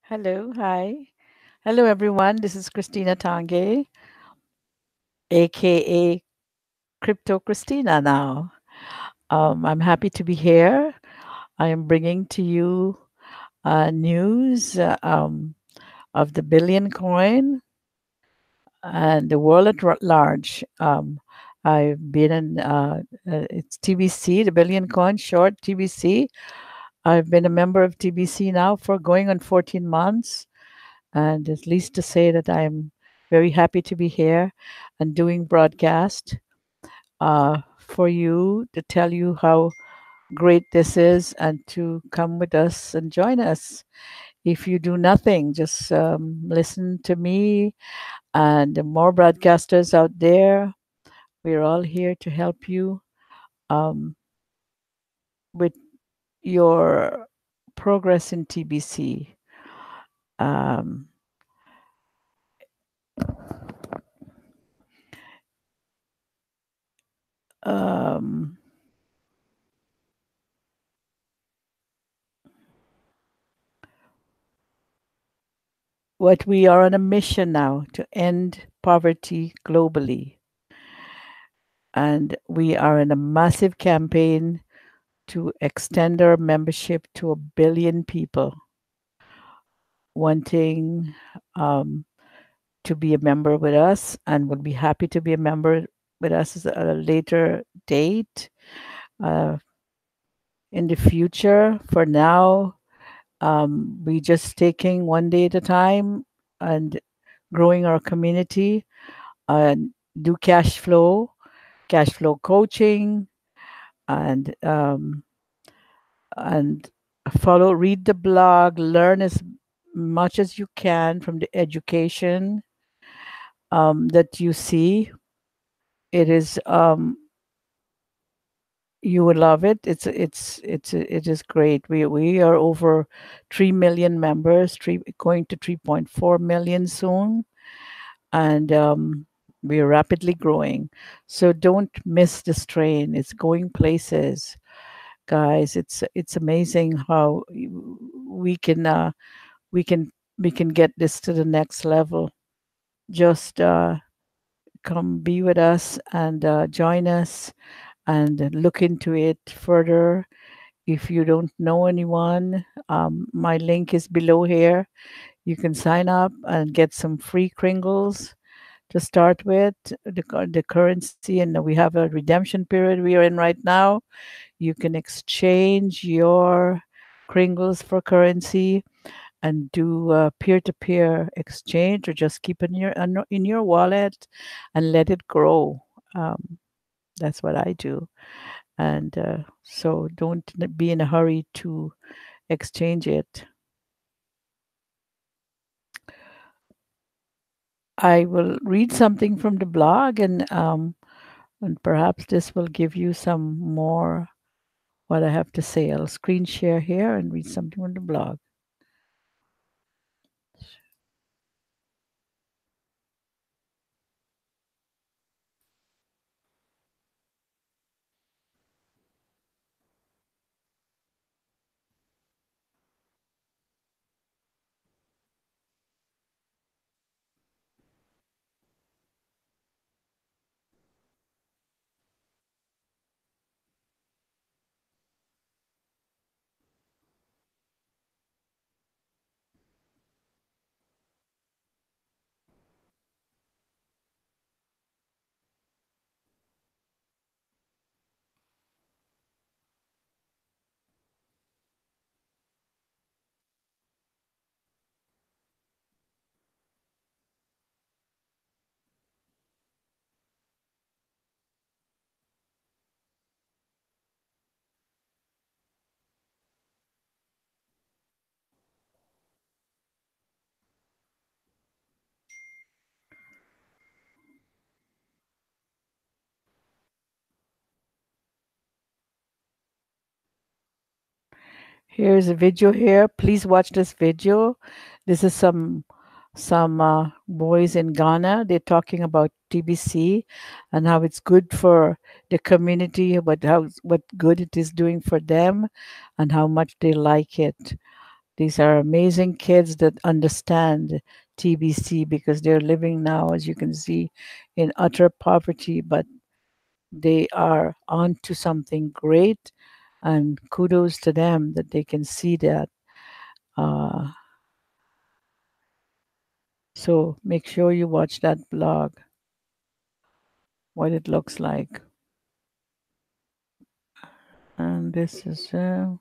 Hello, hi. Hello, everyone. This is Christina Tanguay, aka Crypto Christina now. I'm happy to be here. I am bringing to you news of the billion coin and the world large. I've been in, it's TBC, the billion coin short TBC. I've been a member of TBC now for going on 14 months. And at least to say that I'm very happy to be here and doing broadcast for you to tell you how great this is and to come with us and join us. If you do nothing, just listen to me and the more broadcasters out there. We're all here to help you um, with your progress in TBC. Um, um, what we are on a mission now to end poverty globally. And we are in a massive campaign to extend our membership to 1 billion people wanting um, to be a member with us and would be happy to be a member with us at a later date uh, in the future. For now, we just taking one day at a time and growing our community and do cash flow coaching, and and read the blog, learn as much as you can from the education that you see. It is you would love it. It is great. We are over 3 million members, three going to 3.4 million soon, and we are rapidly growing. So don't miss this train. It's going places, guys. It's amazing how we can we can we can get this to the next level. Just come be with us and join us and look into it further. If you don't know anyone, my link is below here. You can sign up and get some free Kringles to start with, the currency, and we have a redemption period we are in right now. You can exchange your Kringles for currency and do peer-to-peer exchange, or just keep it in your wallet and let it grow. Um, that's what I do, and so don't be in a hurry to exchange it. I will read something from the blog, and perhaps this will give you some more what I have to say. I'll screen share here and read something from the blog. Here's a video here. Please watch this video. This is some boys in Ghana. They're talking about TBC and how it's good for the community, but how what good it is doing for them, and how much they like it. These are amazing kids that understand TBC because they're living now, as you can see, in utter poverty, but they are on to something great. And kudos to them that they can see that. Uh, so make sure you watch that blog, what it looks like. And this is, mm,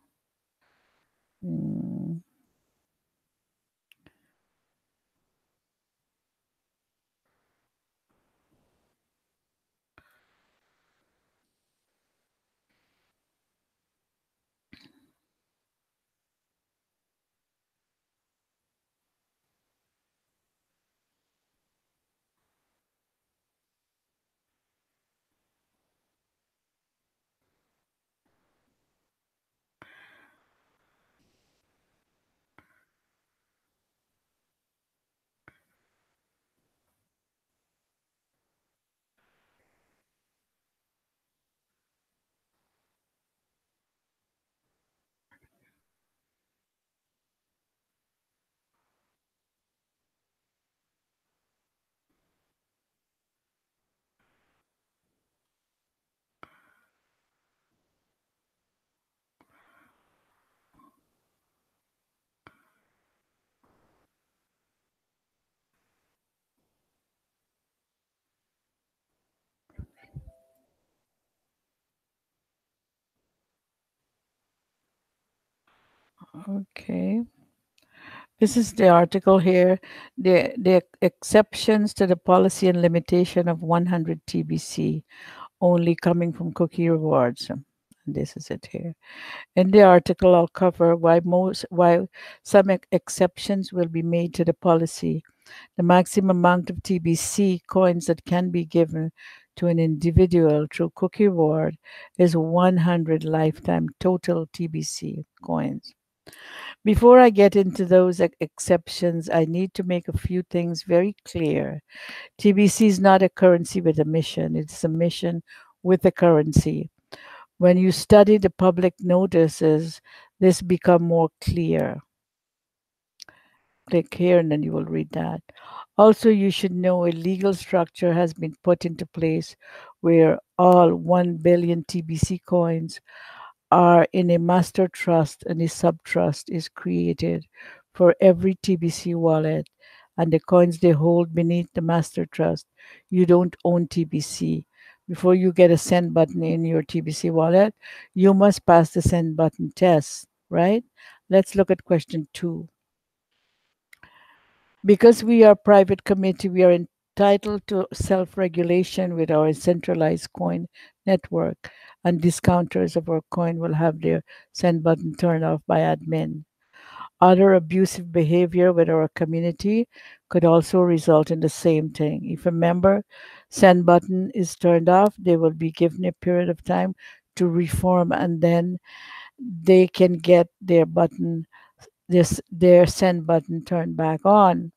okay. This is the article here. The exceptions to the policy and limitation of 100 TBC only coming from cookie rewards. And this is it here. In the article, I'll cover why some exceptions will be made to the policy. The maximum amount of TBC coins that can be given to an individual through cookie reward is 100 lifetime total TBC coins. Before I get into those exceptions, I need to make a few things very clear. TBC is not a currency with a mission, it's a mission with a currency. When you study the public notices, this become more clear. Click here and then you will read that. Also, you should know a legal structure has been put into place where all 1 billion TBC coins are in a master trust and a subtrust is created for every TBC wallet and the coins they hold beneath the master trust. You don't own TBC. Before you get a send button in your TBC wallet, you must pass the send button test, right? Let's look at question 2. Because we are a private committee, we are entitled to self-regulation with our centralized coin network, and discounters of our coin will have their send button turned off by admin. Other abusive behavior with our community could also result in the same thing. If a member send button is turned off, they will be given a period of time to reform, and then they can get their send button turned back on.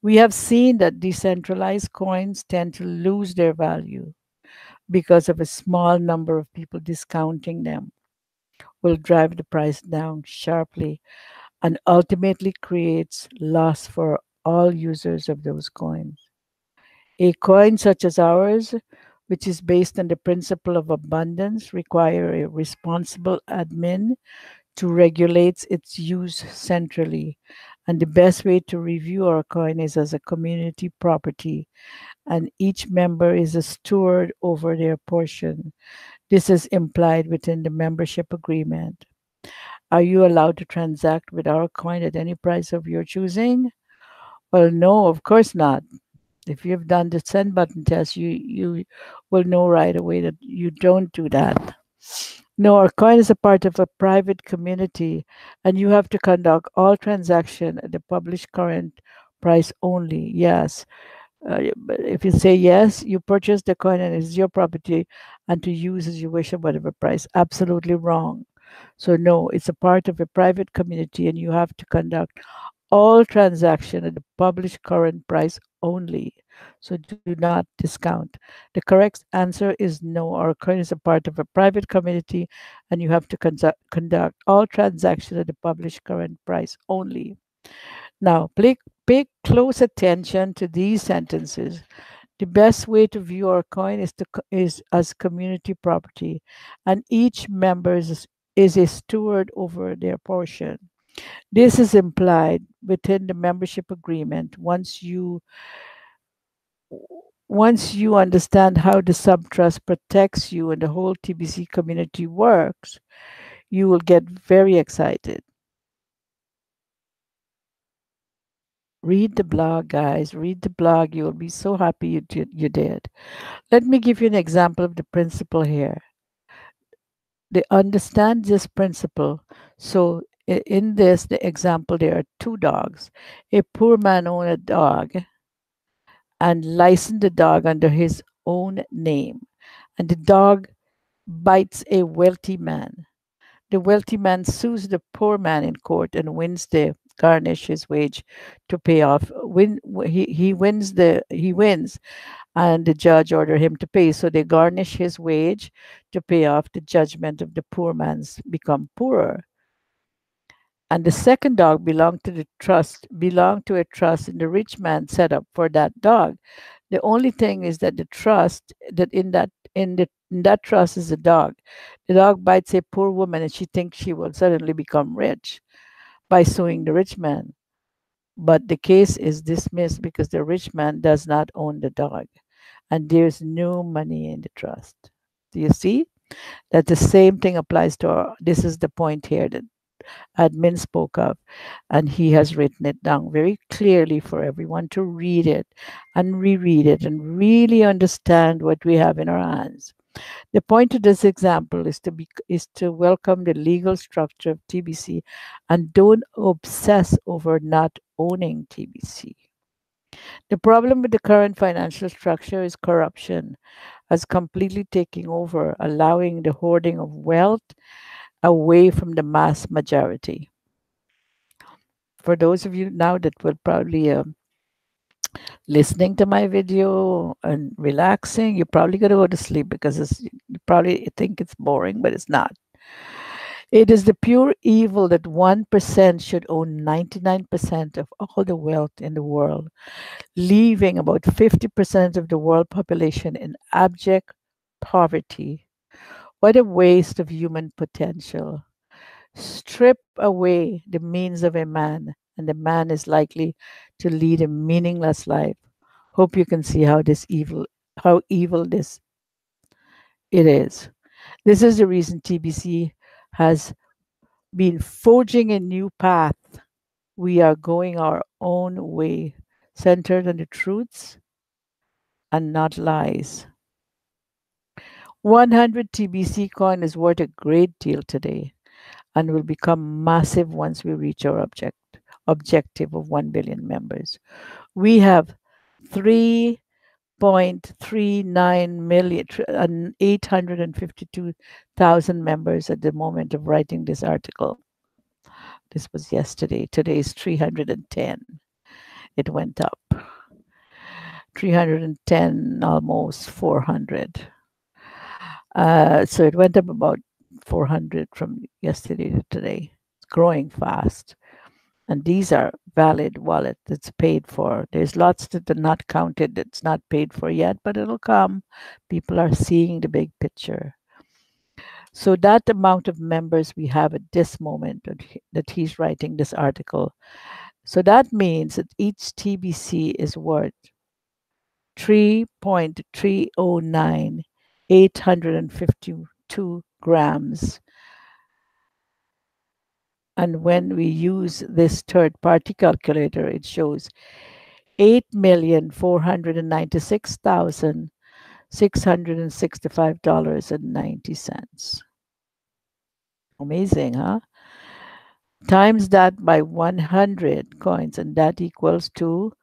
We have seen that decentralized coins tend to lose their value because of a small number of people discounting them will drive the price down sharply and ultimately creates loss for all users of those coins. A coin such as ours, which is based on the principle of abundance, require a responsible admin to regulate its use centrally. And the best way to review our coin is as a community property, and each member is a steward over their portion. This is implied within the membership agreement. Are you allowed to transact with our coin at any price of your choosing? Well, no, of course not. If you've done the send button test, you will know right away that you don't do that. No, our coin is a part of a private community, and you have to conduct all transaction at the published current price only. Yes, but if you say yes, you purchase the coin and it's your property and to use as you wish at whatever price. Absolutely wrong. So no, it's a part of a private community and you have to conduct all transaction at the published current price only. So do not discount. The correct answer is no. Our coin is a part of a private community, and you have to conduct all transactions at the published current price only. Now, pay close attention to these sentences. The best way to view our coin is as community property, and each member is a steward over their portion. This is implied within the membership agreement. Once you understand how the subtrust protects you and the whole TBC community works, you will get very excited. Read the blog, guys. Read the blog. You'll be so happy you did. Let me give you an example of the principle here. They understand this principle. So, in this, the example, there are two dogs. A poor man owned a dog and licensed the dog under his own name. And the dog bites a wealthy man. The wealthy man sues the poor man in court and wins the garnish his wage to pay off. He wins, and the judge order him to pay. So they garnish his wage to pay off the judgment of the poor man's become poorer. And the second dog belonged to a trust, and the rich man set up for that dog. The only thing is that the trust that in that trust is a dog. The dog bites a poor woman, and she thinks she will suddenly become rich by suing the rich man. But the case is dismissed because the rich man does not own the dog, and there's no money in the trust. Do you see? That the same thing applies to our. This is the point here that admin spoke of, and he has written it down very clearly for everyone to read it and reread it and really understand what we have in our hands. The point of this example is to welcome the legal structure of TBC and don't obsess over not owning TBC. The problem with the current financial structure is corruption as completely taking over, allowing the hoarding of wealth away from the mass majority. For those of you now that will probably listening to my video and relaxing, you're probably going to go to sleep because you probably think it's boring, but it's not. It is the pure evil that 1% should own 99% of all the wealth in the world, leaving about 50% of the world population in abject poverty. What a waste of human potential. Strip away the means of a man, and the man is likely to lead a meaningless life. Hope you can see how evil this it is. This is the reason TBC has been forging a new path. We are going our own way, centered on the truths and not lies. 100 TBC coin is worth a great deal today and will become massive once we reach our objective of 1 billion members. We have 3.39 million and 852,000 members at the moment of writing this article. This was yesterday. Today is 310. It went up. 310, almost 400. So it went up about 400 from yesterday to today. It's growing fast. And these are valid wallet that's paid for. There's lots that are not counted that's not paid for yet, but it'll come. People are seeing the big picture. So that amount of members we have at this moment that he's writing this article. So that means that each TBC is worth 3.309, 852 grams. And when we use this third party calculator, it shows $8,496,665.90. Amazing, huh? Times that by 100 coins, and that equals to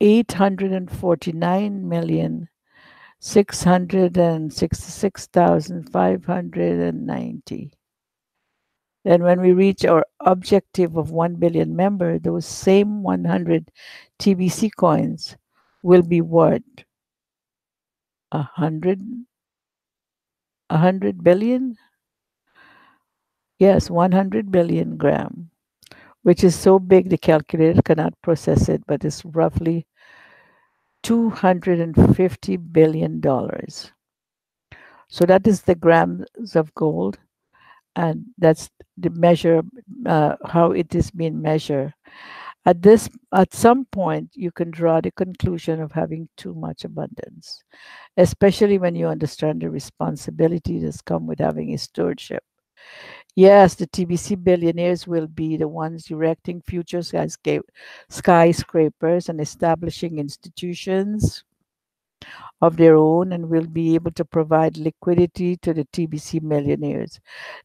849,666,590. Then when we reach our objective of 1 billion member, those same 100 TBC coins will be what? 100 billion? Yes, 100 billion gram, which is so big the calculator cannot process it, but it's roughly $250 billion. So that is the grams of gold, and that's the measure, how it is being measured. At some point, you can draw the conclusion of having too much abundance, especially when you understand the responsibility that's come with having a stewardship. Yes, the TBC billionaires will be the ones erecting future skyscrapers and establishing institutions of their own, and will be able to provide liquidity to the TBC millionaires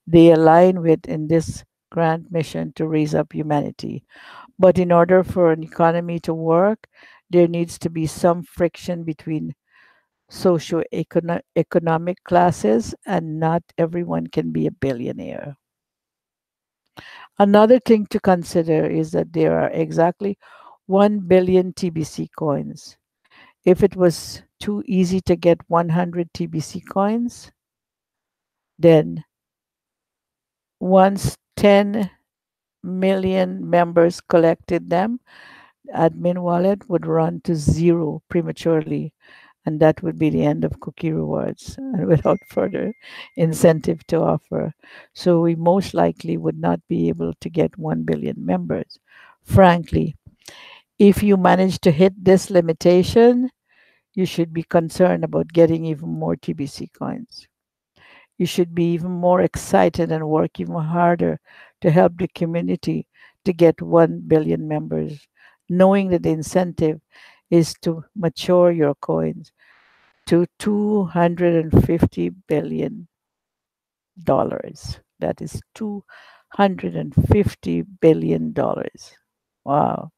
they align with in this grand mission to raise up humanity. But in order for an economy to work, there needs to be some friction between socio-economic classes, and not everyone can be a billionaire. Another thing to consider is that there are exactly 1 billion TBC coins. If it was too easy to get 100 TBC coins, then once 10 million members collected them, admin wallet would run to zero prematurely, and that would be the end of cookie rewards and without further incentive to offer. So we most likely would not be able to get 1 billion members. Frankly, if you manage to hit this limitation, you should be concerned about getting even more TBC coins. You should be even more excited and work even harder to help the community to get 1 billion members, knowing that the incentive is to mature your coins to $250 billion. That is $250 billion. Wow.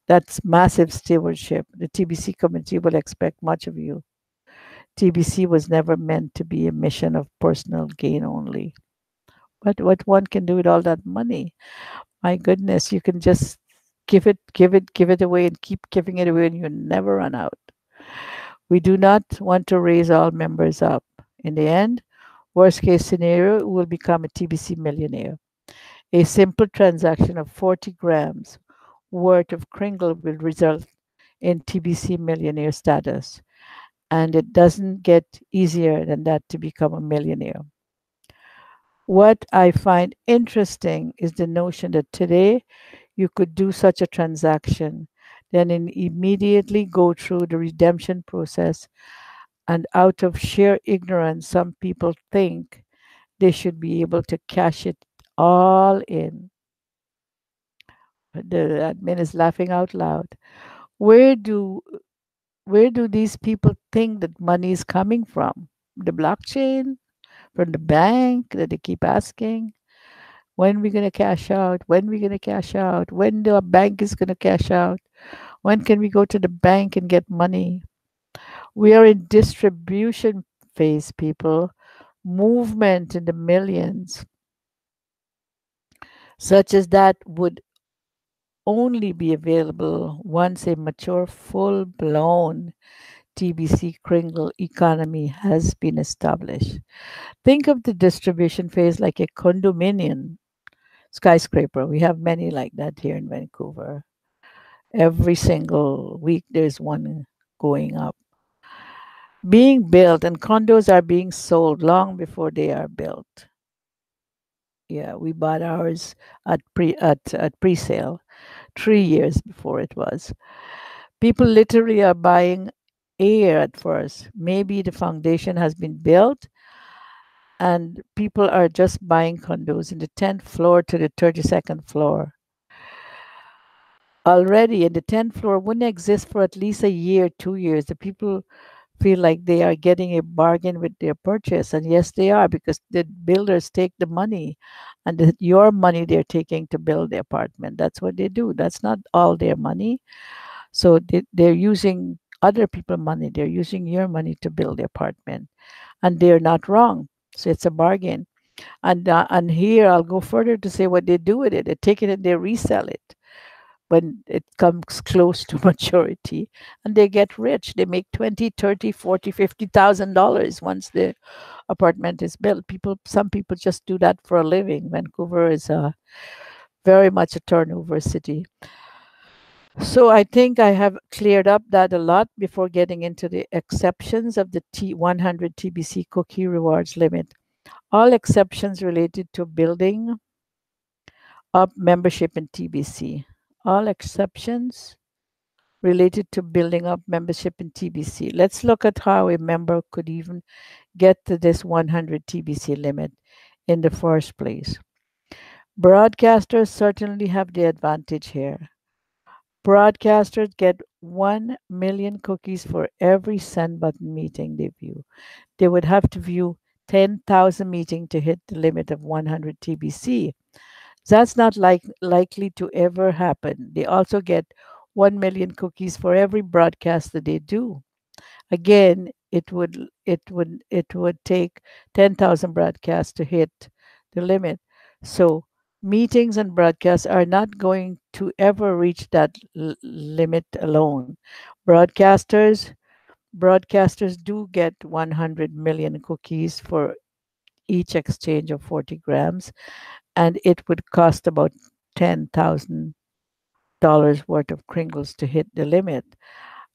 That's massive stewardship. The TBC community will expect much of you. TBC was never meant to be a mission of personal gain only. But what one can do with all that money? My goodness, you can just give it away and keep giving it away, and you never run out. We do not want to raise all members up. In the end, worst case scenario, we will become a TBC millionaire. A simple transaction of 40 grams worth of Kringle will result in TBC millionaire status. And it doesn't get easier than that to become a millionaire. What I find interesting is the notion that today you could do such a transaction, then immediately go through the redemption process, and out of sheer ignorance, some people think they should be able to cash it all in. The admin is laughing out loud. Where do where do these people think that money is coming from? The blockchain? From the bank that they keep asking? When we gonna cash out? When we gonna cash out? When the bank is gonna cash out? When can we go to the bank and get money? We are in distribution phase, people. Movement in the millions, such as that, would only be available once a mature, full blown TBC Kringle economy has been established. Think of the distribution phase like a condominium skyscraper. We have many like that here in Vancouver. Every single week, there's one going up, being built, and condos are being sold long before they are built. Yeah, we bought ours at pre-sale 3 years before it was. People literally are buying air at first. Maybe the foundation has been built, and people are just buying condos in the 10th floor to the 32nd floor. Already, and the 10th floor wouldn't exist for at least a year, 2 years. The people feel like they are getting a bargain with their purchase. And yes, they are, because the builders take the money, and your money they're taking to build the apartment. That's what they do. That's not all their money. So they're using other people's money. They're using your money to build the apartment. And they're not wrong. So it's a bargain. And here I'll go further to say what they do with it. They take it and they resell it. when it comes close to maturity, and they get rich. They make 20, 30, 40, $50,000 once the apartment is built. Some people just do that for a living. Vancouver is very much a turnover city. So I think I have cleared up that a lot before getting into the exceptions of the 100 TBC cookie rewards limit. All exceptions related to building up membership in TBC. All exceptions related to building up membership in TBC. Let's look at how a member could even get to this 100 TBC limit in the first place. Broadcasters certainly have the advantage here. Broadcasters get 1 million cookies for every send button meeting they view. They would have to view 10,000 meetings to hit the limit of 100 TBC. That's not likely to ever happen. They also get 1 million cookies for every broadcast that they do. Again, it would take 10,000 broadcasts to hit the limit. So meetings and broadcasts are not going to ever reach that limit alone. Broadcasters broadcasters do get 100 million cookies for each exchange of 40 grams, and it would cost about $10,000 worth of Kringles to hit the limit.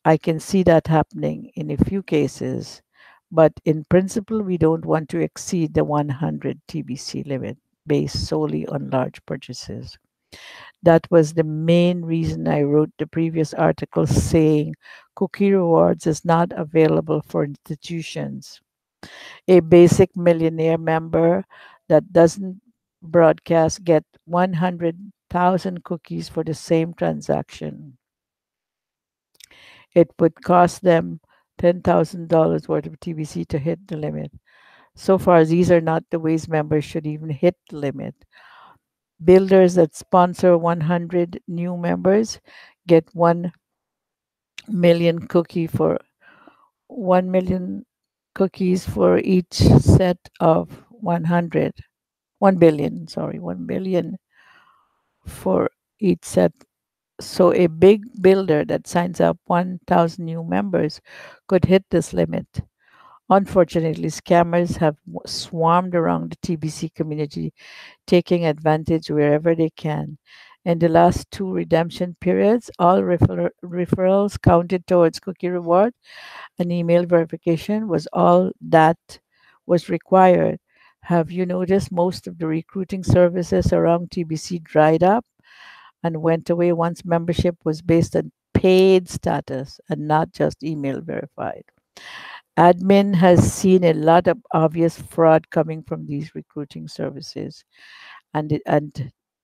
I can see that happening in a few cases, but in principle, we don't want to exceed the 100 TBC limit based solely on large purchases. That was the main reason I wrote the previous article saying Cookie Rewards is not available for institutions. A basic millionaire member that doesn't broadcast get 100,000 cookies for the same transaction. It would cost them $10,000 worth of TBC to hit the limit. So far, these are not the ways members should even hit the limit. Builders that sponsor 100 new members get 1 million cookie for 1 million cookies for each set of 100. 1 billion, sorry, 1 billion for each set. So a big builder that signs up 1,000 new members could hit this limit. Unfortunately, scammers have swarmed around the TBC community, taking advantage wherever they can. In the last two redemption periods, all referrals counted towards cookie reward, and email verification was all that was required. Have you noticed most of the recruiting services around TBC dried up and went away once membership was based on paid status and not just email verified? Admin has seen a lot of obvious fraud coming from these recruiting services, and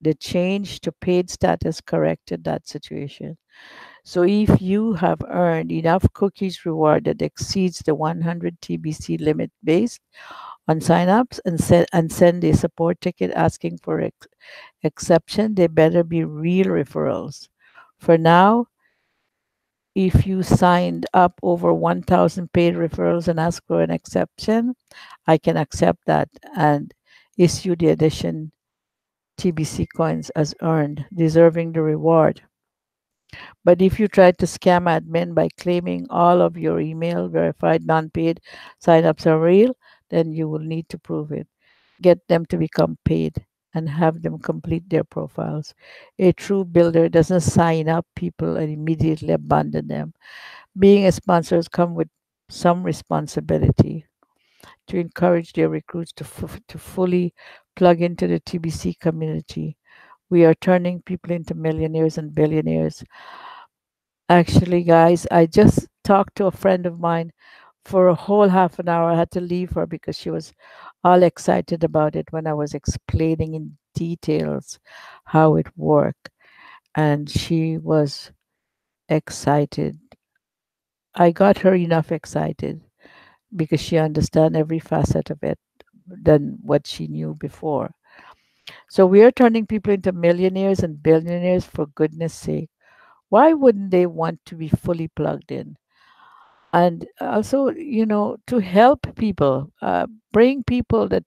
the change to paid status corrected that situation. So if you have earned enough cookies reward that exceeds the 100 TBC limit based on signups and send a support ticket asking for exception, they better be real referrals. For now, if you signed up over 1,000 paid referrals and ask for an exception, I can accept that and issue the addition TBC coins as earned, deserving the reward. But if you try to scam admin by claiming all of your email verified non-paid signups are real, then you will need to prove it. Get them to become paid and have them complete their profiles. A true builder doesn't sign up people and immediately abandon them. Being a sponsor come with some responsibility to encourage their recruits to fully plug into the TBC community. We are turning people into millionaires and billionaires. Actually, guys, I just talked to a friend of mine for a whole half an hour. I had to leave her because she was all excited about it when I was explaining in details how it worked. And she was excited. I got her enough excited because she understands every facet of it than what she knew before. So we are turning people into millionaires and billionaires for goodness sake. Why wouldn't they want to be fully plugged in? And also, to help people, bring people that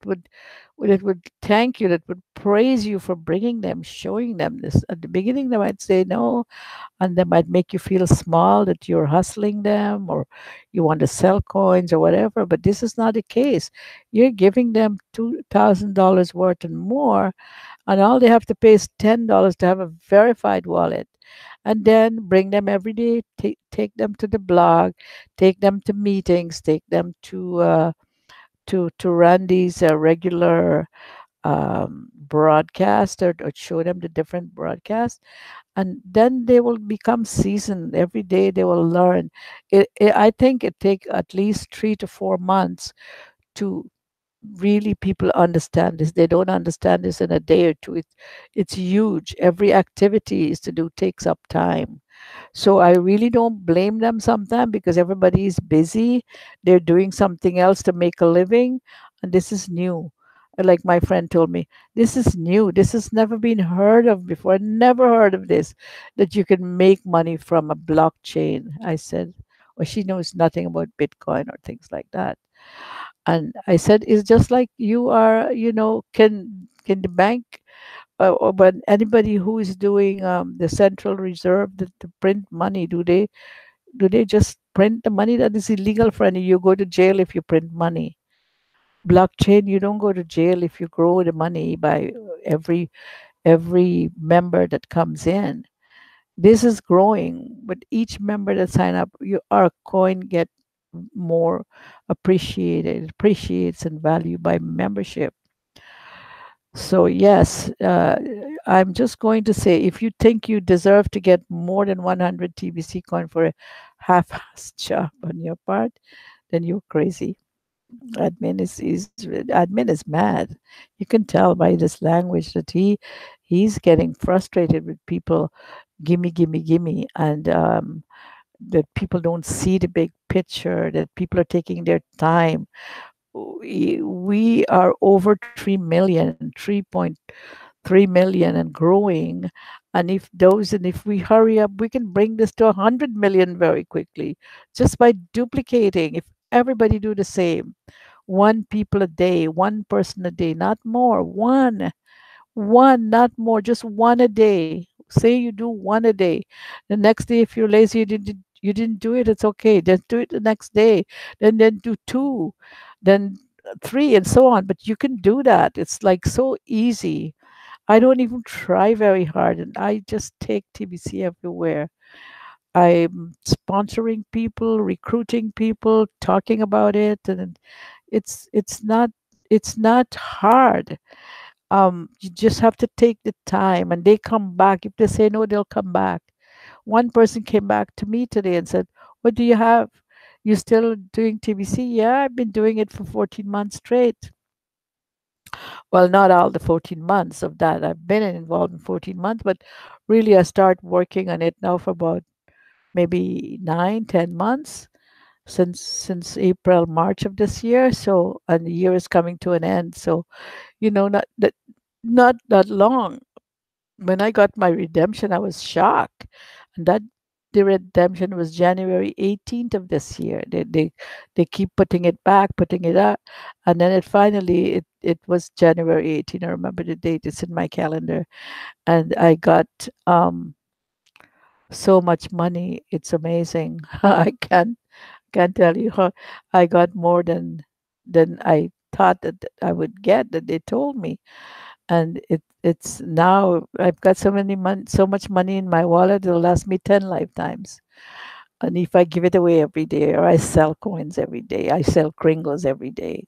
that would thank you, that would praise you for bringing them, showing them this. At the beginning, they might say no, and they might make you feel small that you're hustling them or you want to sell coins or whatever. But this is not the case. You're giving them $2,000 worth and more, and all they have to pay is $10 to have a verified wallet. And then bring them every day, take them to the blog, take them to meetings, take them to run these regular broadcasts, or show them the different broadcasts, and then they will become seasoned. Every day they will learn. I think it take at least 3 to 4 months to really people understand this. They don't understand this in a day or two. It's huge. Every activity is to do takes up time. So I really don't blame them sometimes, because everybody is busy. They're doing something else to make a living, and this is new. Like my friend told me, this is new. This has never been heard of before. Never heard of this, that you can make money from a blockchain. I said, well, she knows nothing about Bitcoin or things like that. And I said, it's just like you are, can the bank, or but anybody who is doing the Central Reserve, to print money, do they just print the money? That is illegal, friend. You go to jail if you print money. Blockchain, you don't go to jail if you grow the money by every member that comes in. This is growing, but each member that sign up, our coin get more appreciates and value by membership. So yes, I'm just going to say, if you think you deserve to get more than 100 TBC coin for a half-assed job on your part, then you're crazy. Admin is mad. You can tell by this language that he's getting frustrated with people, gimme, gimme, gimme, and that people don't see the big picture. That people are taking their time. We are over 3 million, 3.3 million and growing. And if we hurry up, we can bring this to 100 million very quickly, just by duplicating. If everybody do the same, one people a day, one person a day, not more, one, not more, just one a day. Say you do one a day. The next day, if you're lazy, you didn't do it, it's okay. Just do it the next day. Then do two, then three, and so on. But you can do that. It's like so easy. I don't even try very hard, and I just take TBC everywhere. I'm sponsoring people, recruiting people, talking about it, and it's not hard. You just have to take the time, and they come back. If they say no, they'll come back. One person came back to me today and said, "What do you have? You still doing TBC?" "Yeah, I've been doing it for 14 months straight." Well, not all the 14 months of that. I've been involved in 14 months, but really I start working on it now for about maybe 9, 10 months, since April, March of this year. So, and the year is coming to an end. So, not that long. When I got my redemption, I was shocked. And that the redemption was January 18th of this year. They keep putting it back, putting it up, and then it was January 18th. I remember the date. It's in my calendar, and I got so much money. It's amazing. I can't tell you how I got more than I thought that I would get. That they told me, and it's now I've got so much money in my wallet, it'll last me 10 lifetimes. And if I give it away every day, or I sell coins every day, I sell kringles every day,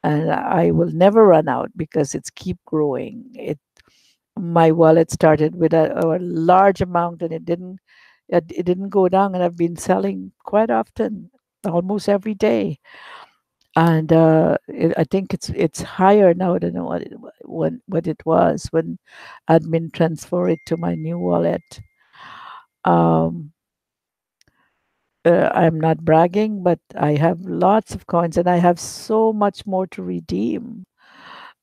and I will never run out because it's keep growing. My wallet started with a large amount, and it didn't go down, and I've been selling quite often, almost every day. And I think it's higher now than what it was when admin transferred it to my new wallet. Um, I'm not bragging, but I have lots of coins, and I have so much more to redeem.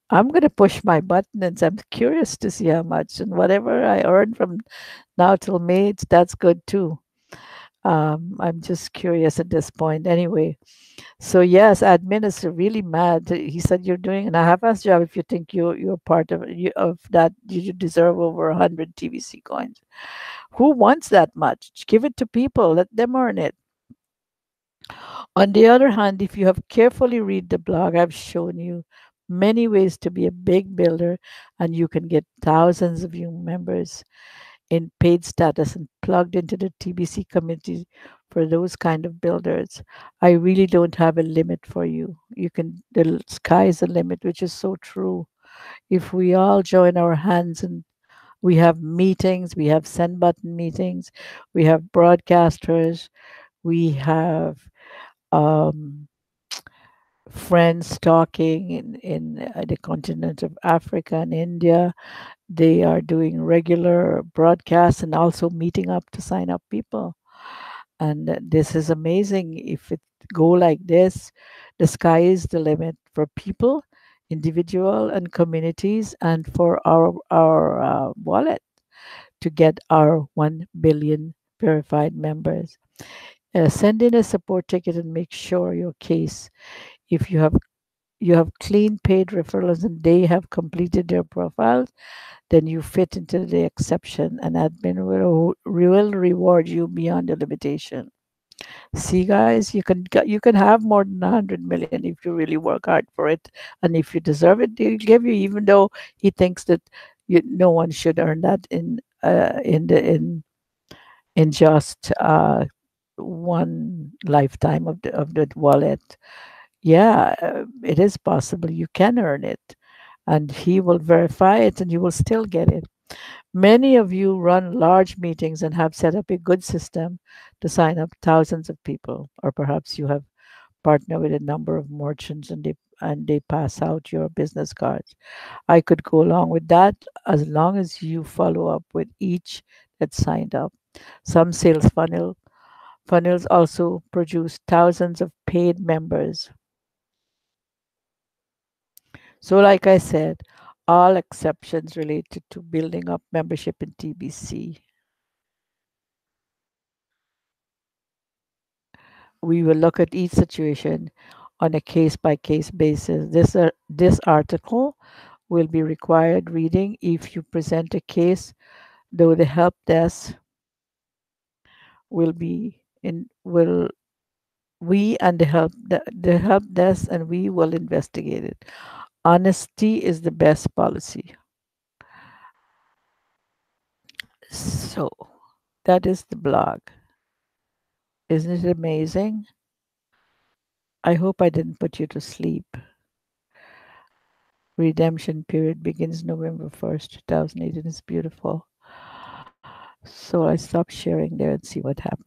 I'm gonna push my buttons. I'm curious to see how much, and whatever I earn from now till May, that's good too. I'm just curious at this point. Anyway, so yes, admin is really mad. He said you're doing an half-ass job if you think you're part of that. You deserve over 100 TVC coins. Who wants that much? Give it to people. Let them earn it. On the other hand, if you have carefully read the blog, I've shown you many ways to be a big builder, and you can get thousands of new members in paid status and plugged into the TBC community for those kind of builders. I really don't have a limit for you. The sky is the limit, which is so true. If we all join our hands and we have meetings, we have send button meetings, we have broadcasters, we have um, friends talking in the continent of Africa and India. They are doing regular broadcasts and also meeting up to sign up people. And this is amazing. If it go like this, the sky is the limit for people, individual and communities, and for our wallet to get our 1 billion verified members. Send in a support ticket and make sure your case, if you have clean paid referrals and they have completed their profiles, then you fit into the exception and admin will reward you beyond the limitation. See, guys, you can have more than 100 million if you really work hard for it, and if you deserve it, they'll give you. Even though he thinks that no one should earn that in just one lifetime of the wallet. Yeah, it is possible. You can earn it, and he will verify it, and you will still get it. Many of you run large meetings and have set up a good system to sign up thousands of people, or perhaps you have partnered with a number of merchants and they pass out your business cards. I could go along with that as long as you follow up with each that signed up. Some sales funnels also produce thousands of paid members. So, like I said, all exceptions related to building up membership in TBC. We will look at each situation on a case by case basis. This article will be required reading if you present a case, though the help desk will be in will we and the help desk and we will investigate it. Honesty is the best policy. So that is the blog. Isn't it amazing? I hope I didn't put you to sleep. Redemption period begins November 1st, 2018. It's beautiful. So I stopped sharing there and see what happened.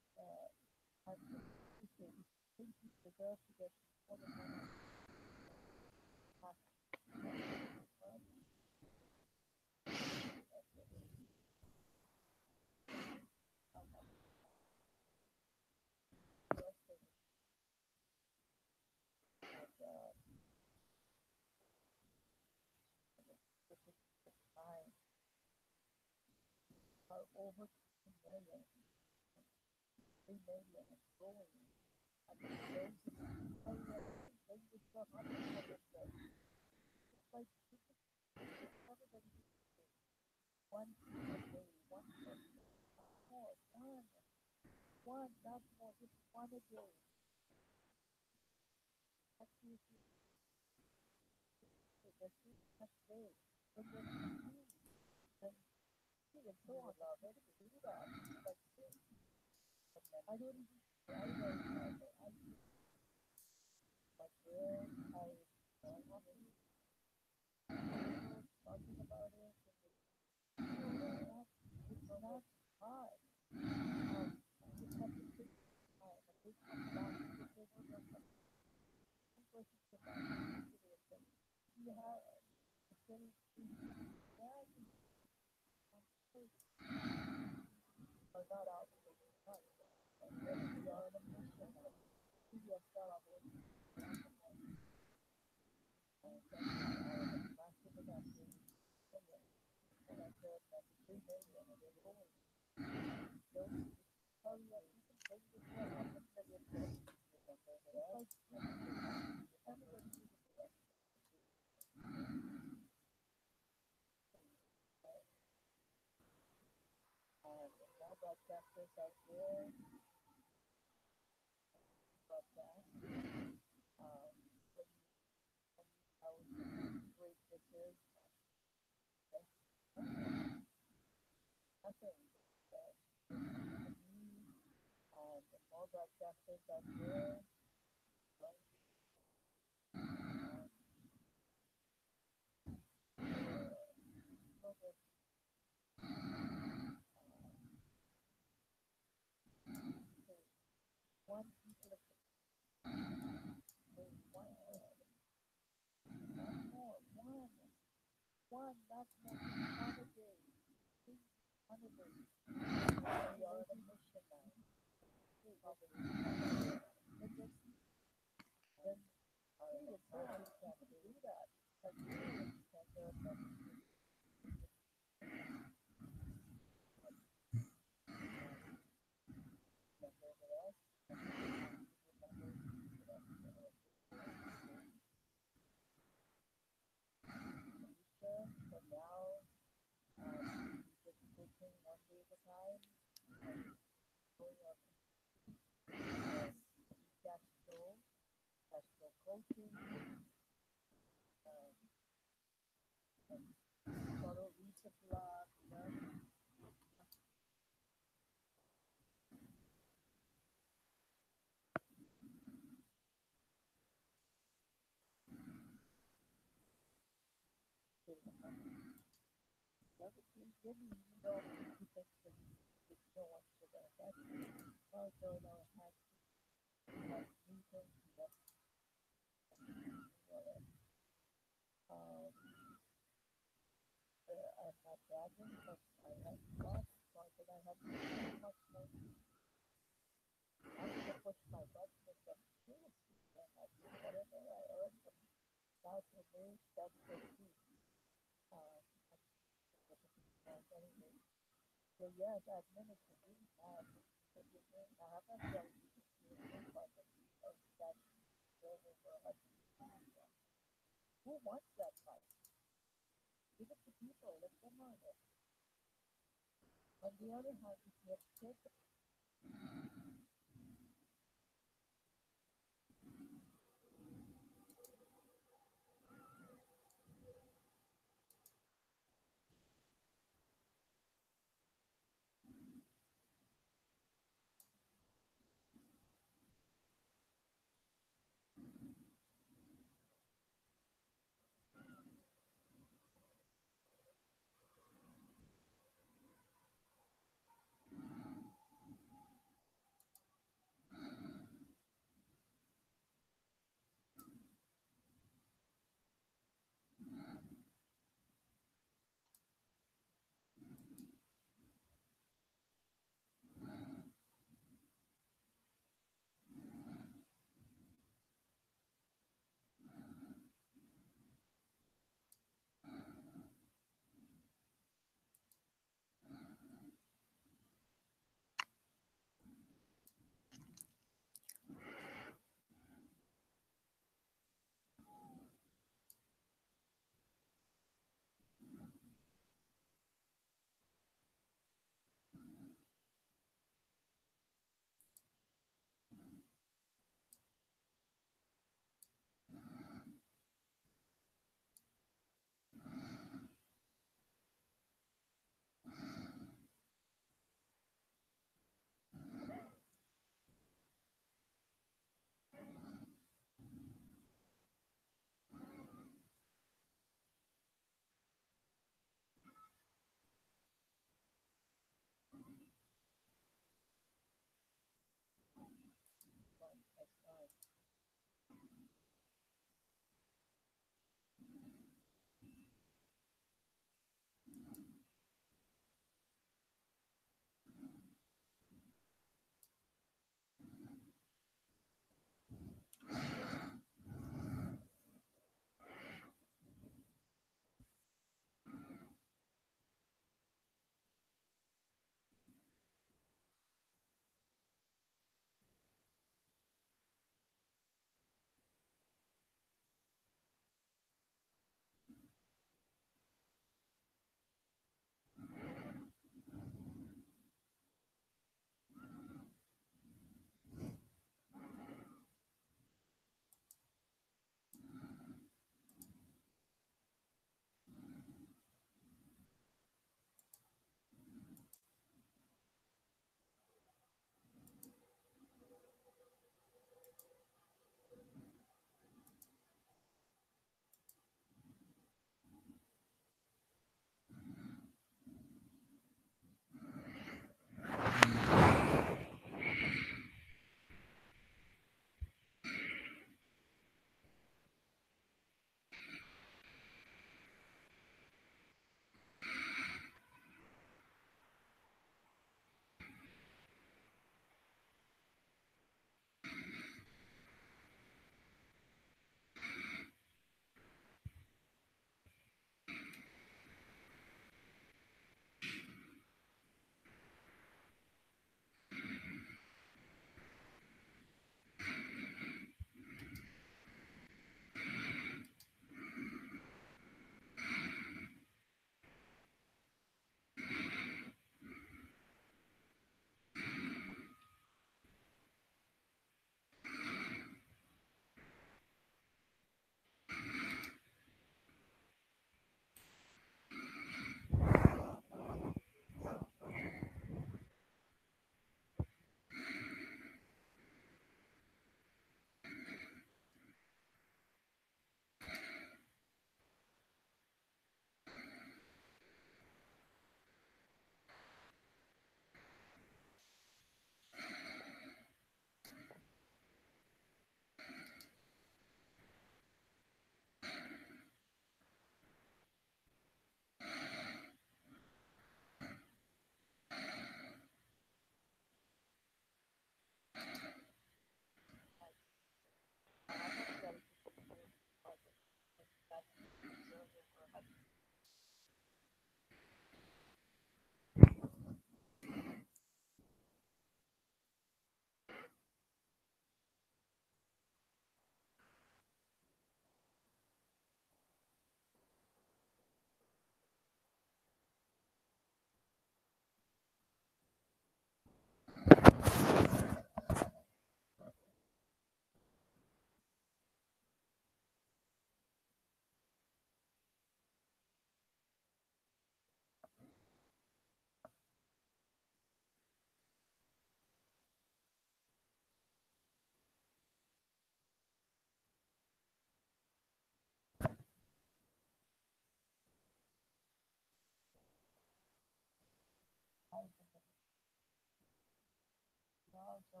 Hi,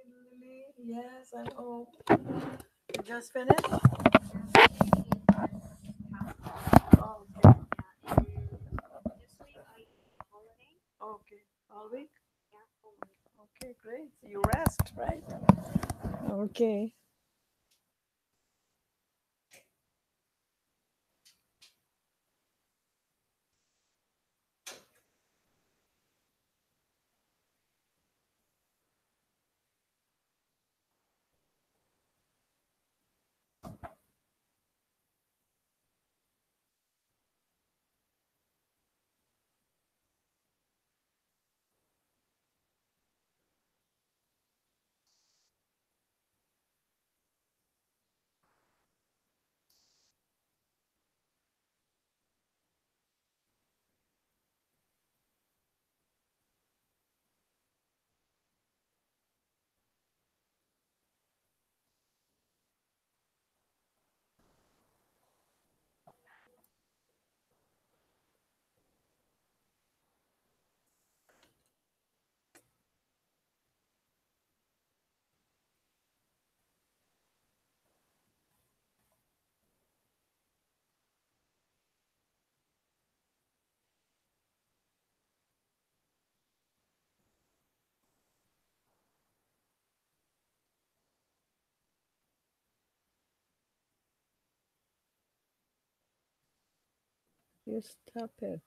Lily. Yes, I'm home. You just finished? Oh, okay. Okay. All week? Okay, great. So you rest, right? Okay. You stop it.